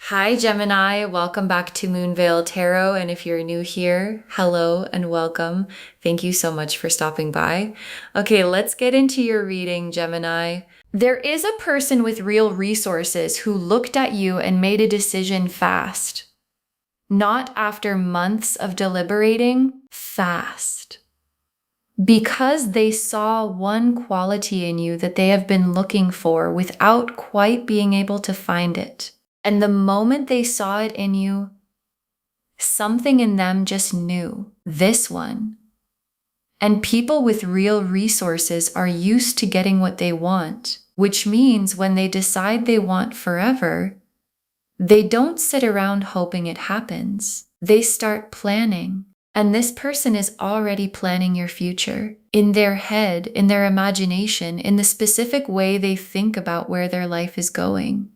Hi, Gemini. Welcome back to Moonveil Tarot. And if you're new here, hello and welcome. Thank you so much for stopping by. Okay, let's get into your reading, Gemini. There is a person with real resources who looked at you and made a decision fast. Not after months of deliberating, fast. Because they saw one quality in you that they have been looking for without quite being able to find it. And the moment they saw it in you, something in them just knew this one. And people with real resources are used to getting what they want, which means when they decide they want forever, they don't sit around hoping it happens. They start planning. And this person is already planning your future in their head, in their imagination, in the specific way they think about where their life is going.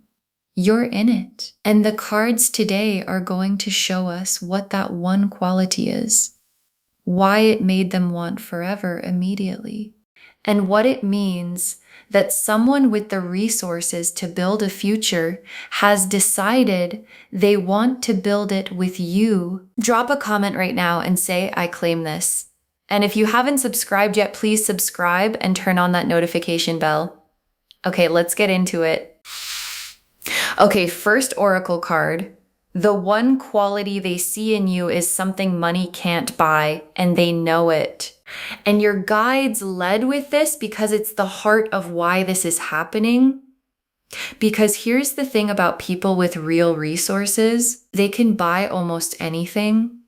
You're in it. And the cards today are going to show us what that one quality is, why it made them want forever immediately, and what it means that someone with the resources to build a future has decided they want to build it with you. Drop a comment right now and say, I claim this. And if you haven't subscribed yet, please subscribe and turn on that notification bell. Okay, let's get into it. Okay, first oracle card. The one quality they see in you is something money can't buy, and they know it. And your guides led with this because it's the heart of why this is happening. Because here's the thing about people with real resources. They can buy almost anything.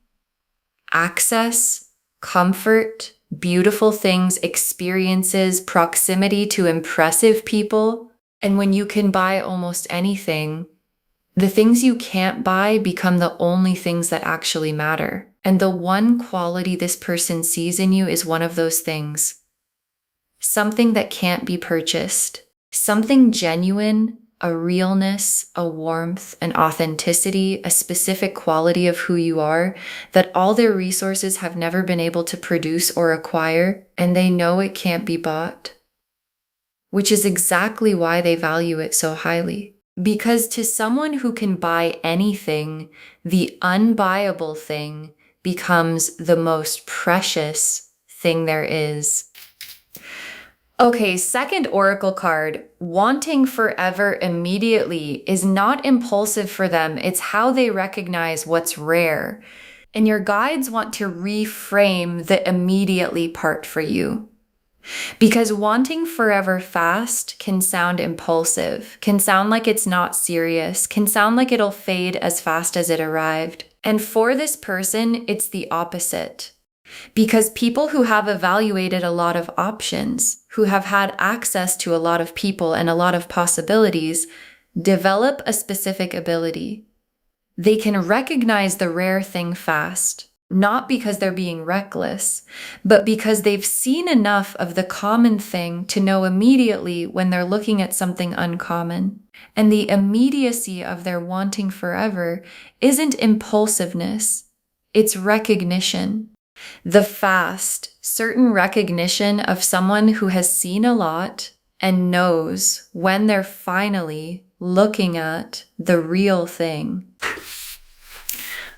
Access, comfort, beautiful things, experiences, proximity to impressive people. And when you can buy almost anything, the things you can't buy become the only things that actually matter. And the one quality this person sees in you is one of those things. Something that can't be purchased. Something genuine, a realness, a warmth, an authenticity, a specific quality of who you are that all their resources have never been able to produce or acquire, and they know it can't be bought. Which is exactly why they value it so highly. Because to someone who can buy anything, the unbuyable thing becomes the most precious thing there is. Okay, second oracle card. Wanting forever immediately is not impulsive for them. It's how they recognize what's rare. And your guides want to reframe the immediately part for you. Because wanting forever fast can sound impulsive, can sound like it's not serious, can sound like it'll fade as fast as it arrived. And for this person, it's the opposite. Because people who have evaluated a lot of options, who have had access to a lot of people and a lot of possibilities, develop a specific ability. They can recognize the rare thing fast. Not because they're being reckless, but because they've seen enough of the common thing to know immediately when they're looking at something uncommon. And the immediacy of their wanting forever isn't impulsiveness, it's recognition. The fast, certain recognition of someone who has seen a lot and knows when they're finally looking at the real thing.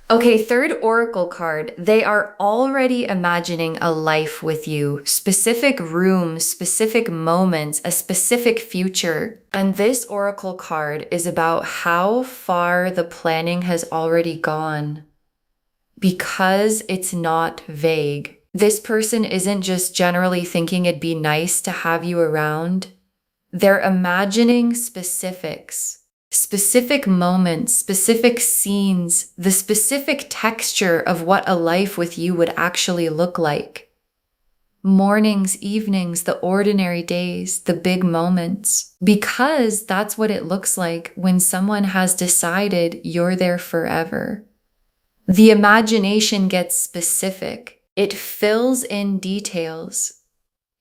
Okay, third oracle card. They are already imagining a life with you, specific rooms, specific moments, a specific future. And this oracle card is about how far the planning has already gone. Because it's not vague. This person isn't just generally thinking it'd be nice to have you around. They're imagining specifics. Specific moments, specific scenes, the specific texture of what a life with you would actually look like. Mornings, evenings, the ordinary days, the big moments. Because that's what it looks like when someone has decided you're there forever. The imagination gets specific. It fills in details.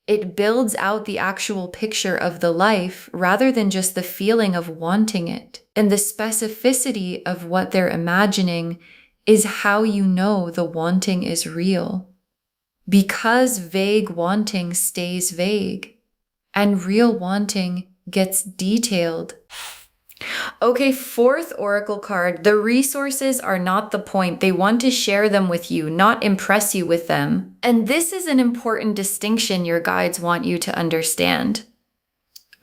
It builds out the actual picture of the life rather than just the feeling of wanting it. And the specificity of what they're imagining is how you know the wanting is real. Because vague wanting stays vague, and real wanting gets detailed. Okay, fourth oracle card. The resources are not the point. They want to share them with you, not impress you with them. And this is an important distinction your guides want you to understand.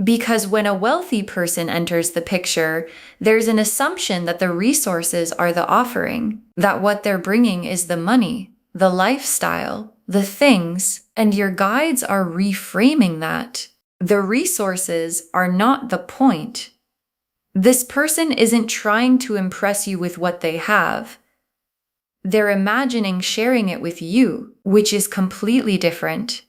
Because when a wealthy person enters the picture, there's an assumption that the resources are the offering, that what they're bringing is the money, the lifestyle, the things, and your guides are reframing that. The resources are not the point. This person isn't trying to impress you with what they have. They're imagining sharing it with you, which is completely different.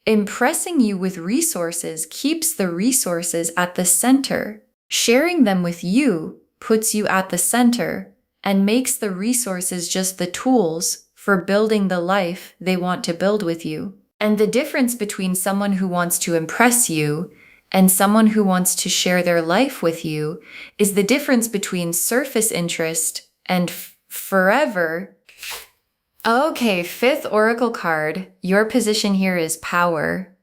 Impressing you with resources keeps the resources at the center. Sharing them with you puts you at the center and makes the resources just the tools for building the life they want to build with you. And the difference between someone who wants to impress you and someone who wants to share their life with you is the difference between surface interest and forever. Okay, fifth oracle card. Your position here is power.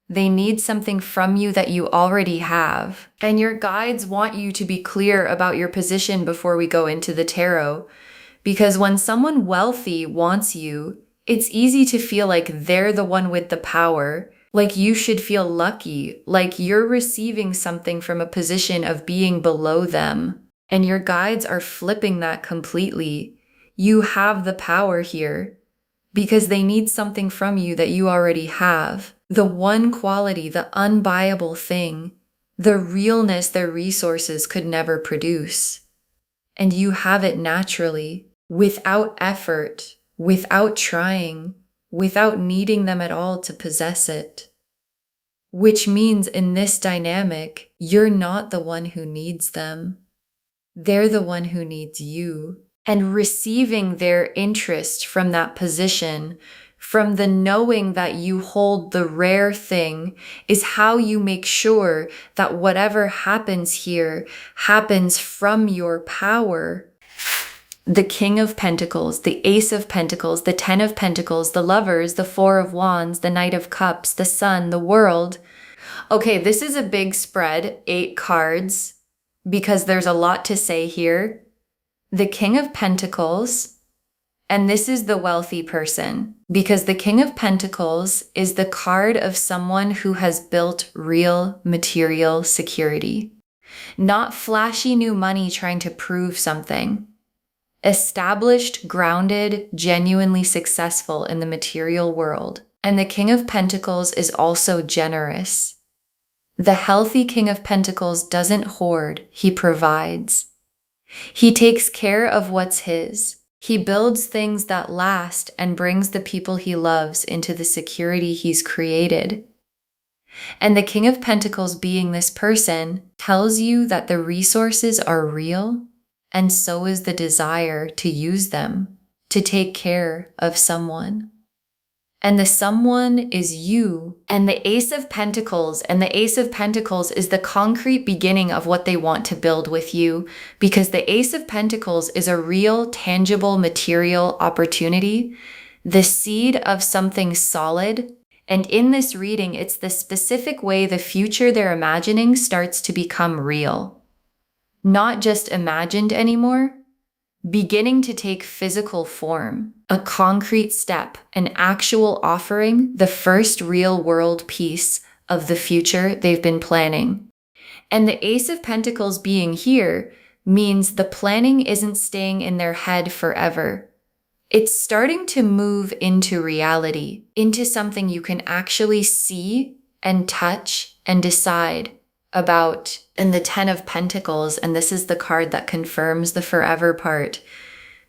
They need something from you that you already have. And your guides want you to be clear about your position before we go into the tarot. Because when someone wealthy wants you, it's easy to feel like they're the one with the power. Like you should feel lucky, like you're receiving something from a position of being below them. And your guides are flipping that completely. You have the power here because they need something from you that you already have. The one quality, the unbuyable thing, the realness their resources could never produce. And you have it naturally, without effort, without trying, without needing them at all to possess it. Which means in this dynamic, you're not the one who needs them. They're the one who needs you. And receiving their interest from that position, from the knowing that you hold the rare thing, is how you make sure that whatever happens here happens from your power. The King of Pentacles, the Ace of Pentacles, the Ten of Pentacles, the Lovers, the Four of Wands, the Knight of Cups, the Sun, the World. Okay, this is a big spread, 8 cards, because there's a lot to say here. The King of Pentacles, and this is the wealthy person, because the King of Pentacles is the card of someone who has built real material security. Not flashy new money trying to prove something. Established, grounded, genuinely successful in the material world. And the King of Pentacles is also generous. The healthy King of Pentacles doesn't hoard, he provides. He takes care of what's his. He builds things that last and brings the people he loves into the security he's created. And the King of Pentacles, being this person, tells you that the resources are real, and so is the desire to use them, to take care of someone. And the someone is you. And the Ace of Pentacles, and the Ace of Pentacles is the concrete beginning of what they want to build with you, because the Ace of Pentacles is a real, tangible, material opportunity, the seed of something solid. And in this reading, it's the specific way the future they're imagining starts to become real. Not just imagined anymore, beginning to take physical form, a concrete step, an actual offering, the first real world piece of the future they've been planning. And the Ace of Pentacles being here means the planning isn't staying in their head forever. It's starting to move into reality, into something you can actually see and touch and decide about. And the Ten of Pentacles, and this is the card that confirms the forever part,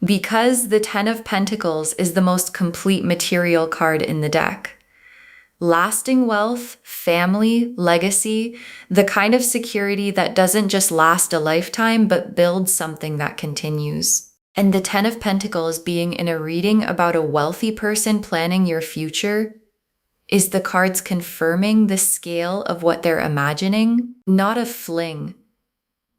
because the Ten of Pentacles is the most complete material card in the deck. Lasting wealth, family, legacy, the kind of security that doesn't just last a lifetime, but builds something that continues. And the Ten of Pentacles being in a reading about a wealthy person planning your future is the cards confirming the scale of what they're imagining, not a fling,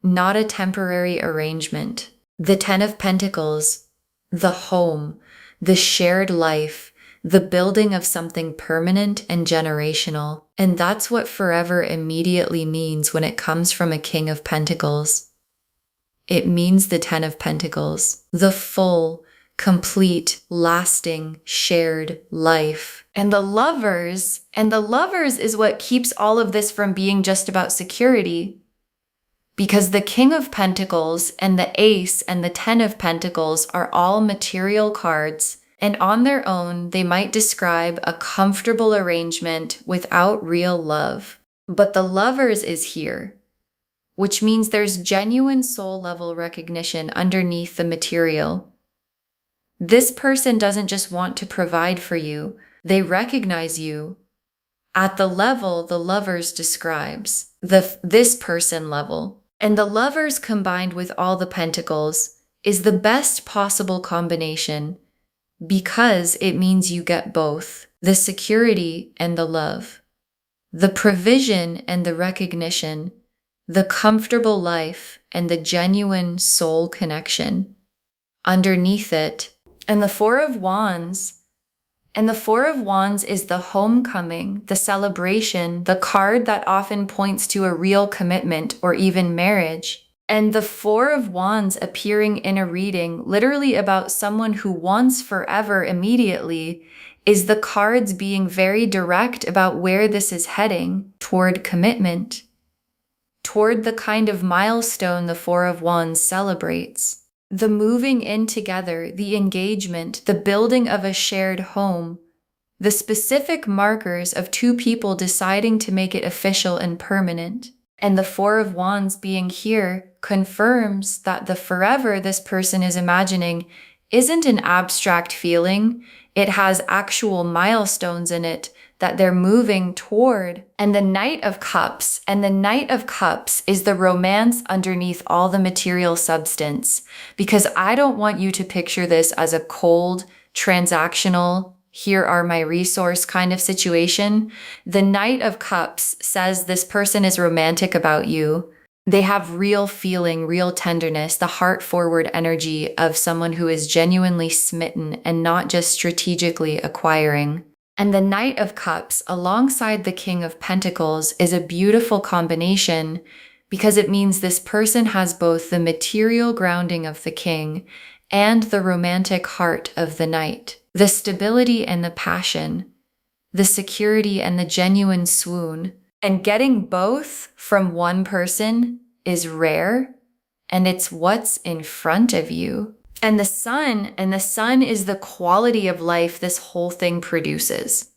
not a temporary arrangement. The Ten of Pentacles, the home, the shared life, the building of something permanent and generational. And that's what forever immediately means when it comes from a King of Pentacles. It means the Ten of Pentacles, the full, complete, lasting, shared life. And the lovers is what keeps all of this from being just about security. Because the King of Pentacles and the Ace and the Ten of Pentacles are all material cards, and on their own, they might describe a comfortable arrangement without real love. But the lovers is here, which means there's genuine soul level recognition underneath the material. This person doesn't just want to provide for you, they recognize you at the level the lovers describes, this person level. And the lovers combined with all the pentacles is the best possible combination because it means you get both, the security and the love, the provision and the recognition, the comfortable life and the genuine soul connection underneath it. And the Four of Wands is the homecoming, the celebration, the card that often points to a real commitment or even marriage. And the Four of Wands appearing in a reading literally about someone who wants forever immediately is the cards being very direct about where this is heading toward commitment, toward the kind of milestone the Four of Wands celebrates. The moving in together, the engagement, the building of a shared home, the specific markers of two people deciding to make it official and permanent. And the Four of Wands being here confirms that the forever this person is imagining isn't an abstract feeling. It has actual milestones in it that they're moving toward. And the Knight of Cups is the romance underneath all the material substance. Because I don't want you to picture this as a cold, transactional, here are my resource kind of situation. The Knight of Cups says this person is romantic about you. They have real feeling, real tenderness, the heart-forward energy of someone who is genuinely smitten and not just strategically acquiring. And the Knight of Cups, alongside the King of Pentacles, is a beautiful combination because it means this person has both the material grounding of the King and the romantic heart of the Knight, the stability and the passion, the security and the genuine swoon. And getting both from one person is rare, and it's what's in front of you. And the sun is the quality of life this whole thing produces.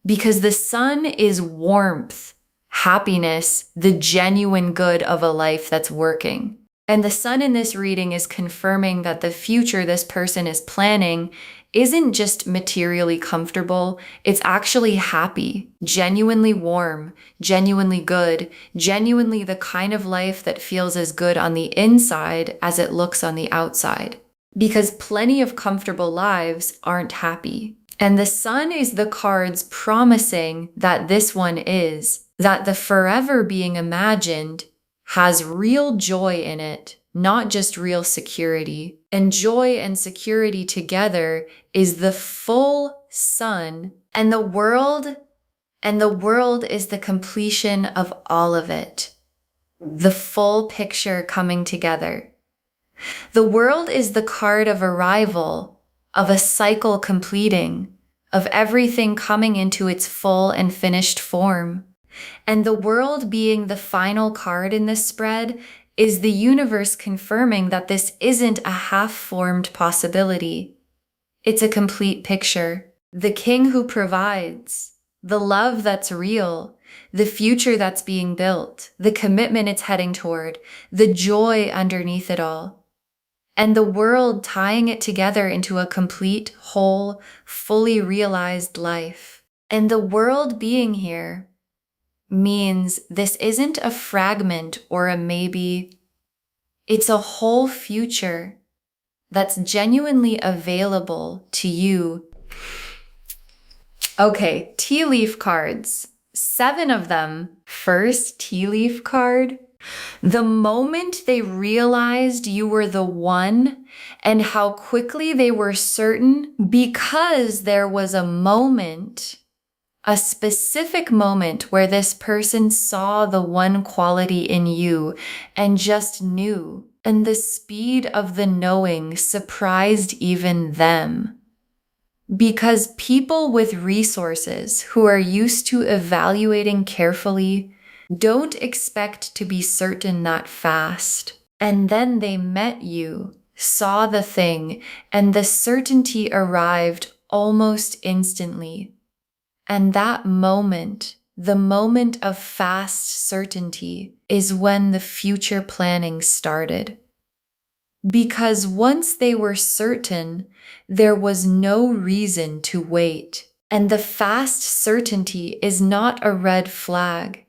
Because the sun is warmth, happiness, the genuine good of a life that's working. And the sun in this reading is confirming that the future this person is planning isn't just materially comfortable, it's actually happy, genuinely warm, genuinely good, genuinely the kind of life that feels as good on the inside as it looks on the outside. Because plenty of comfortable lives aren't happy. And the sun is the cards promising that this one is, that the forever being imagined has real joy in it, not just real security. And joy and security together is the full sun, and the world is the completion of all of it. The full picture coming together. The world is the card of arrival, of a cycle completing, of everything coming into its full and finished form. And the world being the final card in this spread is the universe confirming that this isn't a half-formed possibility. It's a complete picture. The King who provides, the love that's real, the future that's being built, the commitment it's heading toward, the joy underneath it all. And the world tying it together into a complete, whole, fully realized life. And the world being here means this isn't a fragment or a maybe. It's a whole future that's genuinely available to you. Okay, tea leaf cards. 7 of them. First tea leaf card. The moment they realized you were the one and how quickly they were certain, because there was a moment, a specific moment where this person saw the one quality in you and just knew, and the speed of the knowing surprised even them. Because people with resources who are used to evaluating carefully don't expect to be certain that fast. And then they met you, saw the thing, and the certainty arrived almost instantly. And that moment, the moment of fast certainty, is when the future planning started. Because once they were certain, there was no reason to wait. And the fast certainty is not a red flag.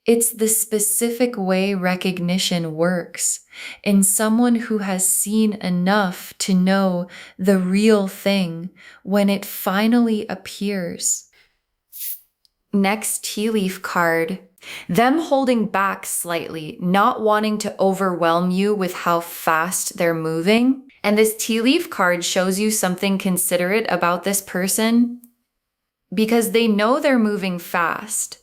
It's the specific way recognition works in someone who has seen enough to know the real thing when it finally appears. Next tea leaf card. Them holding back slightly, not wanting to overwhelm you with how fast they're moving. And this tea leaf card shows you something considerate about this person because they know they're moving fast.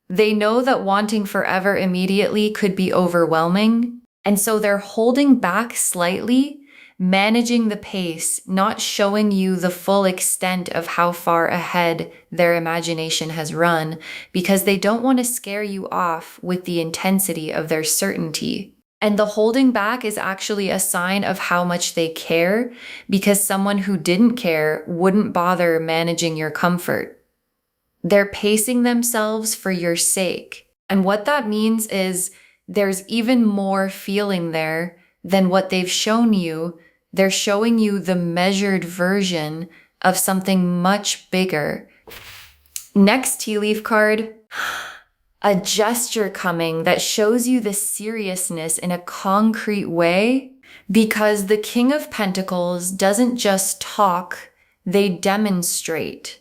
They know that wanting forever immediately could be overwhelming. And so they're holding back slightly, managing the pace, not showing you the full extent of how far ahead their imagination has run, because they don't want to scare you off with the intensity of their certainty. And the holding back is actually a sign of how much they care, because someone who didn't care wouldn't bother managing your comfort. They're pacing themselves for your sake. And what that means is there's even more feeling there than what they've shown you. They're showing you the measured version of something much bigger. Next tea leaf card, a gesture coming that shows you the seriousness in a concrete way, because the King of Pentacles doesn't just talk, they demonstrate.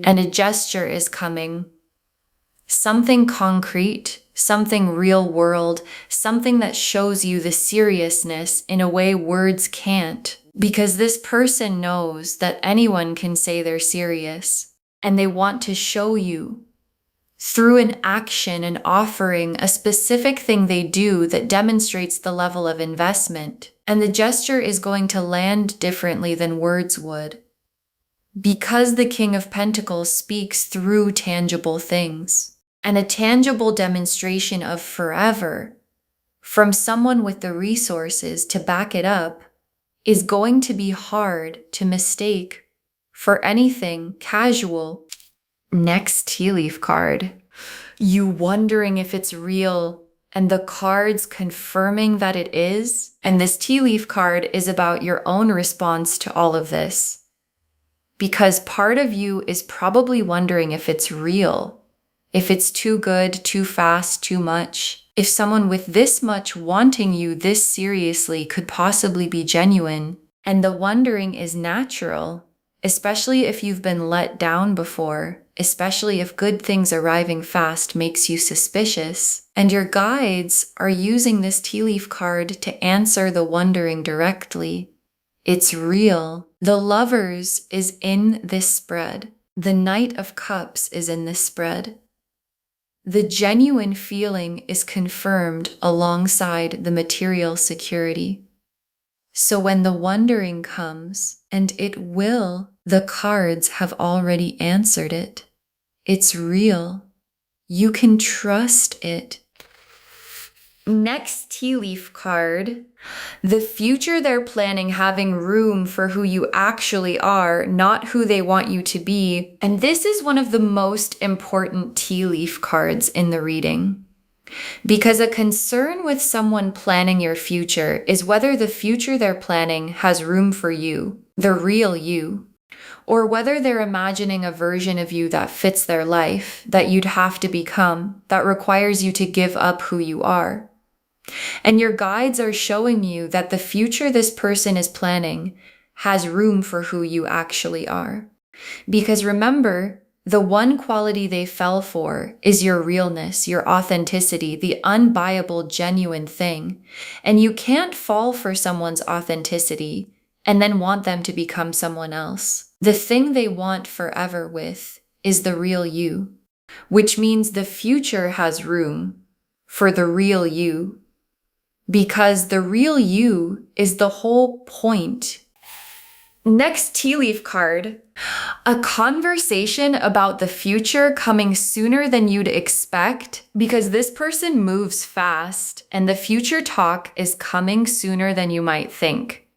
And a gesture is coming. Something concrete, something real world, something that shows you the seriousness in a way words can't. Because this person knows that anyone can say they're serious, and they want to show you through an action and offering a specific thing they do that demonstrates the level of investment. And the gesture is going to land differently than words would. Because the King of Pentacles speaks through tangible things. And a tangible demonstration of forever from someone with the resources to back it up is going to be hard to mistake for anything casual. Next tea leaf card. You wondering if it's real and the cards confirming that it is. And this tea leaf card is about your own response to all of this. Because part of you is probably wondering if it's real. If it's too good, too fast, too much. If someone with this much wanting you this seriously could possibly be genuine. And the wondering is natural, especially if you've been let down before, especially if good things arriving fast makes you suspicious. And your guides are using this tea leaf card to answer the wondering directly. It's real. The Lovers is in this spread. The Knight of Cups is in this spread. The genuine feeling is confirmed alongside the material security. So when the wondering comes, and it will, the cards have already answered it. It's real. You can trust it. Next tea leaf card. The future they're planning having room for who you actually are, not who they want you to be. And this is one of the most important tea leaf cards in the reading. Because a concern with someone planning your future is whether the future they're planning has room for you, the real you, or whether they're imagining a version of you that fits their life, that you'd have to become, that requires you to give up who you are. And your guides are showing you that the future this person is planning has room for who you actually are. Because remember, The one quality they fell for is your realness, your authenticity, the unbuyable, genuine thing. And you can't fall for someone's authenticity and then want them to become someone else. The thing they want forever with is the real you, which means the future has room for the real you, because the real you is the whole point. Next tea leaf card, a conversation about the future coming sooner than you'd expect, because this person moves fast and the future talk is coming sooner than you might think.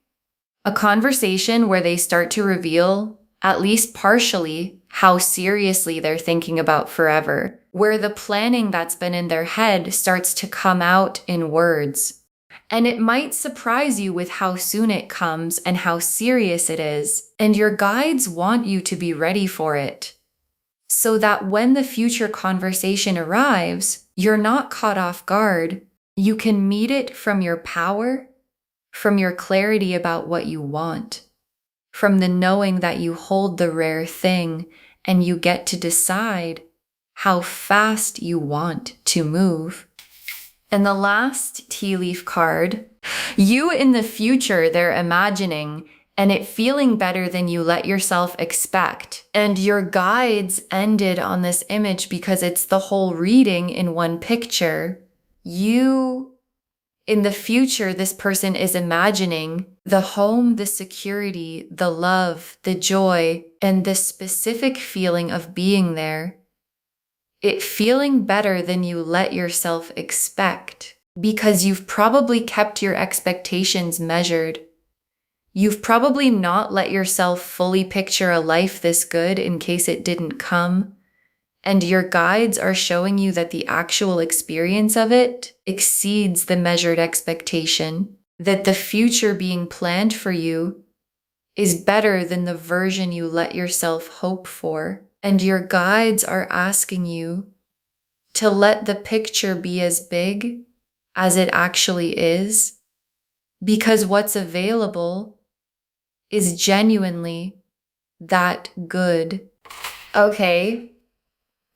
A conversation where they start to reveal, at least partially, how seriously they're thinking about forever, where the planning that's been in their head starts to come out in words. And it might surprise you with how soon it comes and how serious it is, and your guides want you to be ready for it, so that when the future conversation arrives, you're not caught off guard. You can meet it from your power, from your clarity about what you want, from the knowing that you hold the rare thing and you get to decide how fast you want to move. And the last tea leaf card, you in the future they're imagining, and it feeling better than you let yourself expect. And your guides ended on this image because it's the whole reading in one picture. You in the future, this person is imagining the home, the security, the love, the joy, and the specific feeling of being there. It feeling better than you let yourself expect, because you've probably kept your expectations measured. You've probably not let yourself fully picture a life this good in case it didn't come. And your guides are showing you that the actual experience of it exceeds the measured expectation, that the future being planned for you is better than the version you let yourself hope for. And your guides are asking you to let the picture be as big as it actually is, because what's available is genuinely that good. Okay,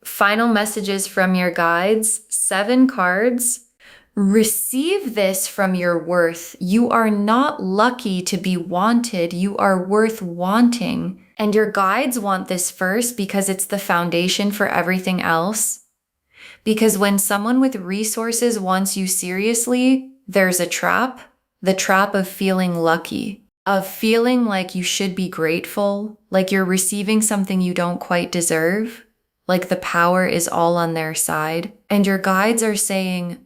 final messages from your guides, 7 cards. Receive this from your worth. You are not lucky to be wanted. You are worth wanting. And your guides want this first because it's the foundation for everything else. Because when someone with resources wants you seriously, there's a trap. The trap of feeling lucky, of feeling like you should be grateful, like you're receiving something you don't quite deserve, like the power is all on their side. And your guides are saying,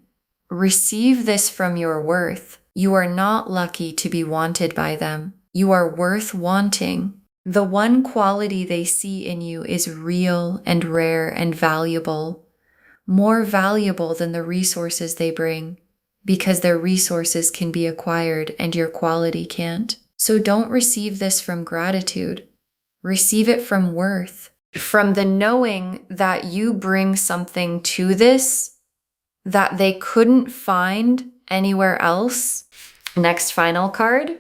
receive this from your worth. You are not lucky to be wanted by them. You are worth wanting. The one quality they see in you is real and rare and valuable, more valuable than the resources they bring, because their resources can be acquired and your quality can't. So don't receive this from gratitude. Receive it from worth, from the knowing that you bring something to this that they couldn't find anywhere else. Next final card.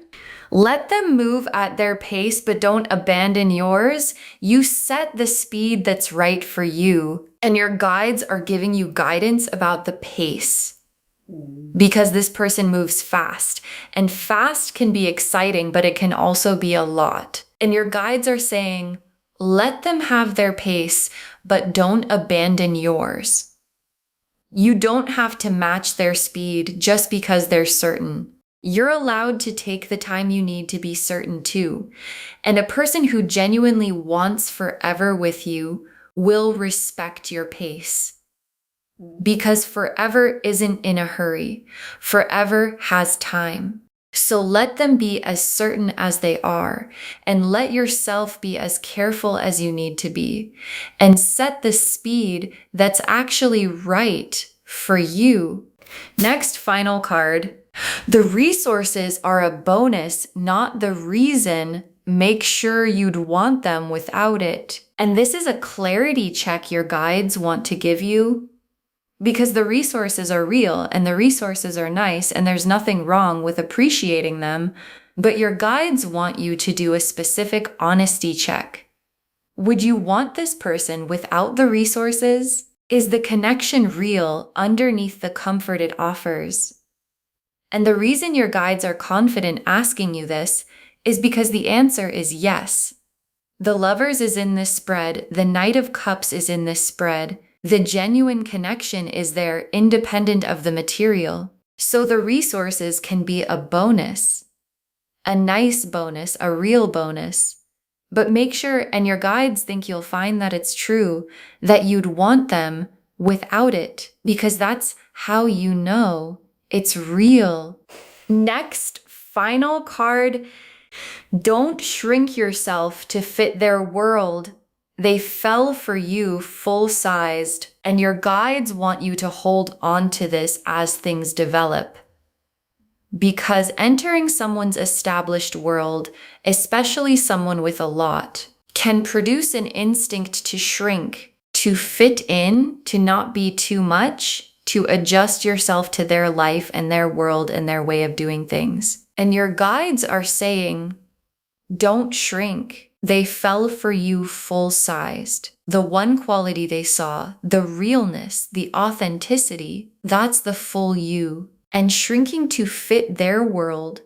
Let them move at their pace, but don't abandon yours. You set the speed that's right for you, and your guides are giving you guidance about the pace, because this person moves fast, and fast can be exciting, but it can also be a lot. And your guides are saying, let them have their pace, but don't abandon yours. You don't have to match their speed just because they're certain. You're allowed to take the time you need to be certain too. And a person who genuinely wants forever with you will respect your pace. Because forever isn't in a hurry. Forever has time. So let them be as certain as they are, and let yourself be as careful as you need to be, and set the speed that's actually right for you. Next, final card. The resources are a bonus, not the reason. Make sure you'd want them without it. And this is a clarity check your guides want to give you, because the resources are real and the resources are nice and there's nothing wrong with appreciating them, but your guides want you to do a specific honesty check. Would you want this person without the resources? Is the connection real underneath the comfort it offers? And the reason your guides are confident asking you this is because the answer is yes. The Lovers is in this spread, the Knight of Cups is in this spread, the genuine connection is there independent of the material. So the resources can be a bonus, a nice bonus, a real bonus. But make sure, and your guides think you'll find that it's true, that you'd want them without it, because that's how you know it's real. Next, final card. Don't shrink yourself to fit their world. They fell for you full-sized, and your guides want you to hold on to this as things develop. Because entering someone's established world, especially someone with a lot, can produce an instinct to shrink, to fit in, to not be too much, to adjust yourself to their life and their world and their way of doing things. And your guides are saying, don't shrink. They fell for you full-sized. The one quality they saw, the realness, the authenticity, that's the full you. And shrinking to fit their world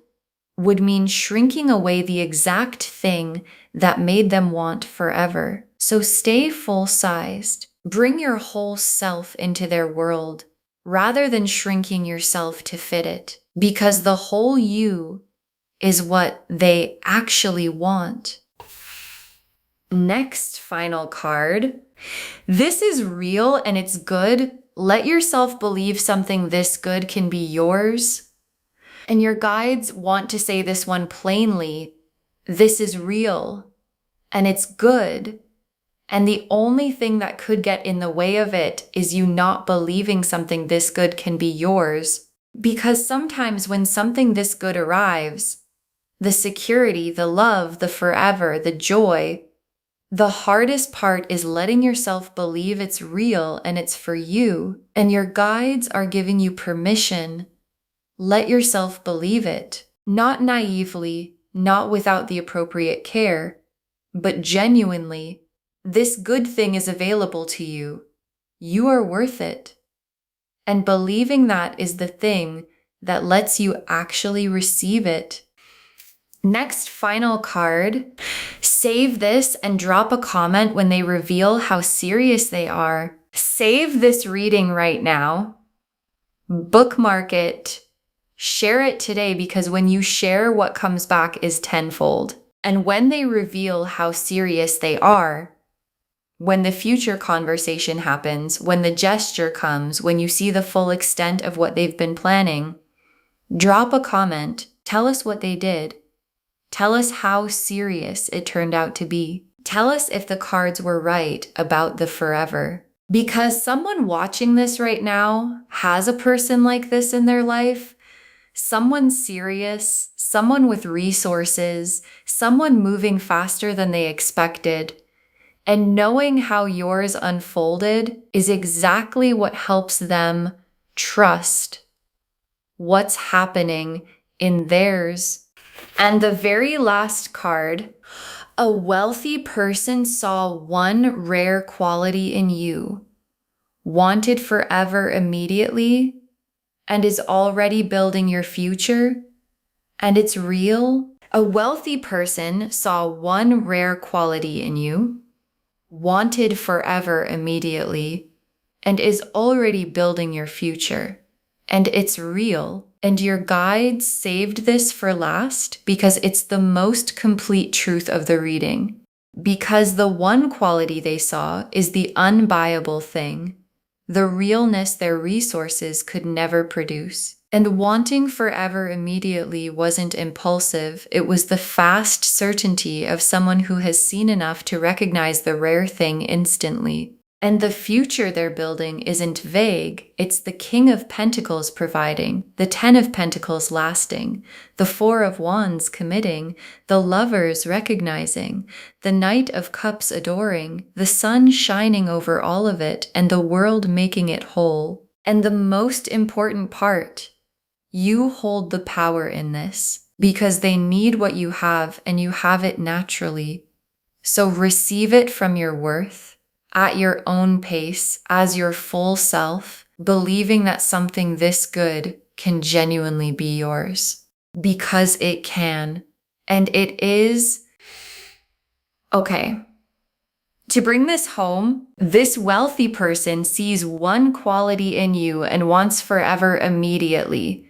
would mean shrinking away the exact thing that made them want forever. So stay full-sized. Bring your whole self into their world rather than shrinking yourself to fit it, because the whole you is what they actually want. Next final card. This is real and it's good. Let yourself believe something this good can be yours. And your guides want to say this one plainly. This is real and it's good. And the only thing that could get in the way of it is you not believing something this good can be yours. Because sometimes when something this good arrives, the security, the love, the forever, the joy, the hardest part is letting yourself believe it's real and it's for you. And your guides are giving you permission. Let yourself believe it. Not naively, not without the appropriate care, but genuinely. This good thing is available to you. You are worth it. And believing that is the thing that lets you actually receive it. Next, final card. Save this and drop a comment when they reveal how serious they are. Save this reading right now. Bookmark it. Share it today, because when you share, what comes back is tenfold. And when they reveal how serious they are, when the future conversation happens, when the gesture comes, when you see the full extent of what they've been planning, drop a comment. Tell us what they did. Tell us how serious it turned out to be. Tell us if the cards were right about the forever. Because someone watching this right now has a person like this in their life. Someone serious, someone with resources, someone moving faster than they expected. And knowing how yours unfolded is exactly what helps them trust what's happening in theirs. And the very last card, a wealthy person saw one rare quality in you, wanted forever immediately, and is already building your future, and it's real. A wealthy person saw one rare quality in you, wanted forever immediately, and is already building your future. And it's real. And your guides saved this for last because it's the most complete truth of the reading. Because the one quality they saw is the unbuyable thing, the realness their resources could never produce. And wanting forever immediately wasn't impulsive, it was the fast certainty of someone who has seen enough to recognize the rare thing instantly. And the future they're building isn't vague, it's the King of Pentacles providing, the Ten of Pentacles lasting, the Four of Wands committing, the Lovers recognizing, the Knight of Cups adoring, the sun shining over all of it, and the world making it whole. And the most important part, you hold the power in this, because they need what you have and you have it naturally. So receive it from your worth, at your own pace, as your full self, believing that something this good can genuinely be yours. Because it can. And it is. Okay. To bring this home, this wealthy person sees one quality in you and wants forever immediately.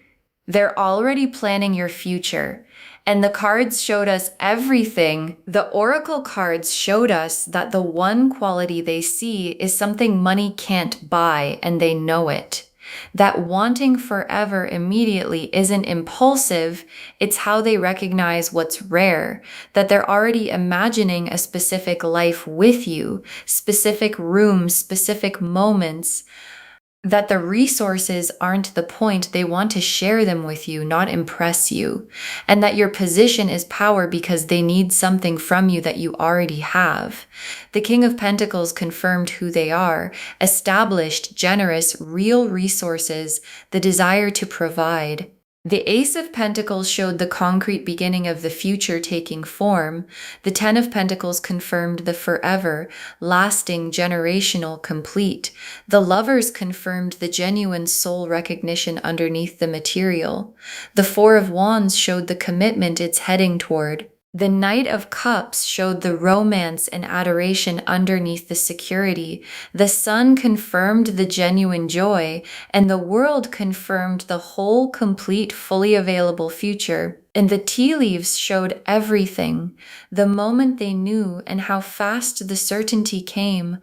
They're already planning your future. And the cards showed us everything. The oracle cards showed us that the one quality they see is something money can't buy, and they know it. That wanting forever immediately isn't impulsive, it's how they recognize what's rare, that they're already imagining a specific life with you, specific rooms, specific moments, that the resources aren't the point, they want to share them with you, not impress you, and that your position is power because they need something from you that you already have. The King of Pentacles confirmed who they are, established, generous, real resources, the desire to provide. The Ace of Pentacles showed the concrete beginning of the future taking form. The Ten of Pentacles confirmed the forever, lasting, generational, complete. The Lovers confirmed the genuine soul recognition underneath the material. The Four of Wands showed the commitment it's heading toward. The Knight of Cups showed the romance and adoration underneath the security. The Sun confirmed the genuine joy, and the World confirmed the whole, complete, fully available future. And the tea leaves showed everything, the moment they knew and how fast the certainty came,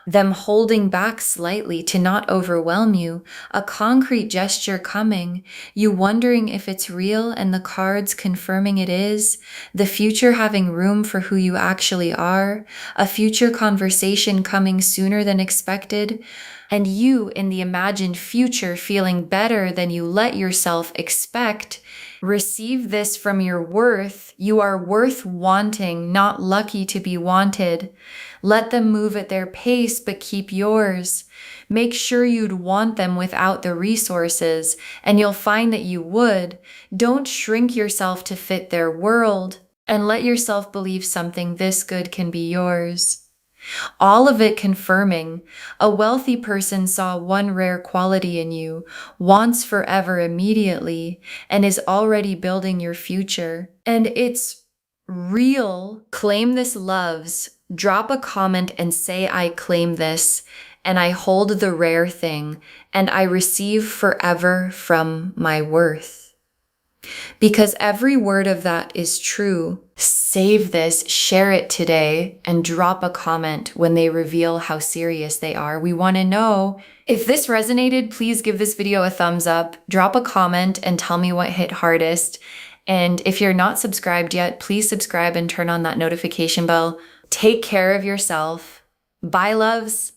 them holding back slightly to not overwhelm you, a concrete gesture coming, you wondering if it's real and the cards confirming it is, the future having room for who you actually are, a future conversation coming sooner than expected, and you in the imagined future feeling better than you let yourself expect. Receive this from your worth. You are worth wanting, not lucky to be wanted. Let them move at their pace, but keep yours. Make sure you'd want them without the resources, and you'll find that you would. Don't shrink yourself to fit their world, and let yourself believe something this good can be yours. All of it confirming, a wealthy person saw one rare quality in you, wants forever immediately, and is already building your future. And it's real. Claim this loves. Drop a comment and say, I claim this, and I hold the rare thing, and I receive forever from my worth. Because every word of that is true. Save this, share it today, and drop a comment when they reveal how serious they are. We want to know. If this resonated, please give this video a thumbs up, drop a comment, and tell me what hit hardest. And if you're not subscribed yet, please subscribe and turn on that notification bell. Take care of yourself. Bye, loves.